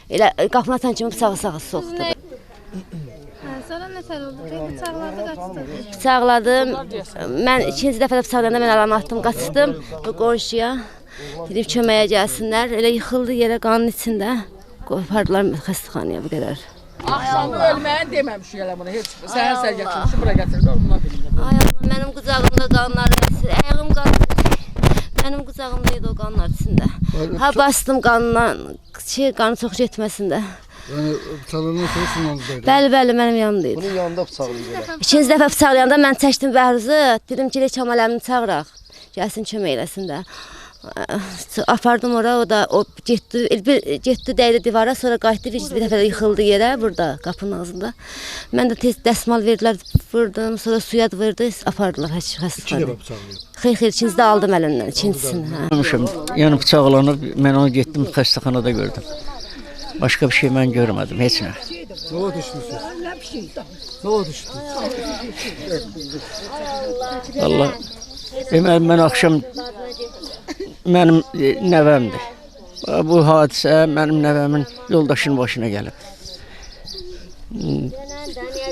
Elə qapını atan kimi bıçağı soxdu. Sonra nətər oldu? Bıçaqladı, qaçdı. Bıçaqladım. Mən ikinci dəfə də bıçaqlayanda mən alanı atdım, qaçdım bu qonşuya. Dedim köməyə gəlsinlər. Elə yıxıldı yerə qanın içində. Qopardılar xəstəxanaya bu qədər. Axşamı ölməyin deməmişik elə bunu. Heç səhər gətirmişim, bura gətirdi, ondan bilmirəm. Ay Allah, mənim qucağımda qanlar əsir. Ayağım qanır. Mənim qucağımda idi o qanlar içində. Ha bastım qandan, qanı çox getməsin də. Yəni bıçaqlarından sonra sizin yanınızdaydı? Bəli, mənim yanımdaydı. Bunun yanında bıçaqlaydı. İkinci dəfə bıçaqlayanda mən çəkdim bəhruzu. Dedim ki, Kamal əmini çağıraq. Gəlsin kömək eləsin də. Apardım ora, o da getdi dəydi divara, sonra qayıtdı, bir dəfə yıxıldı yerə burada, qapının ağzında. Mən də tez dəsmal verdilər, vurdum, sonra suya verdi, apardılar xəstəxanaya. İki dəfə bıçaqlaydı. Xeyr, ikincisi də aldım əlimdən, ikincisini. Yəni bıçaqlanıb, mən onu getdim xəstəxanada gördüm. Başqa bir şey mən görmədim, heç nə. Yola düşmüşsünüz? Yola düşdünüz? Allah, deməli, mən axşam, mənim nəvəmdir. Bu hadisə mənim nəvəmin yoldaşının başına gəlib.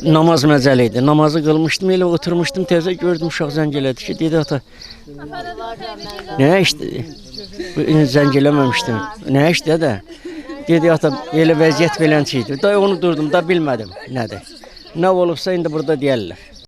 Namaz məcəli idi. Namazı qılmışdım, elə oturmuşdum, təzə gördüm, uşaq zəng elədi ki, dedi ata, nə işdir? Zəng eləməmişdim, nə işdir də? Dedi ata, elə vəziyyət belənçi idi. Da onu durdum, da bilmədim nədir. Nə olubsa indi burada deyərlər.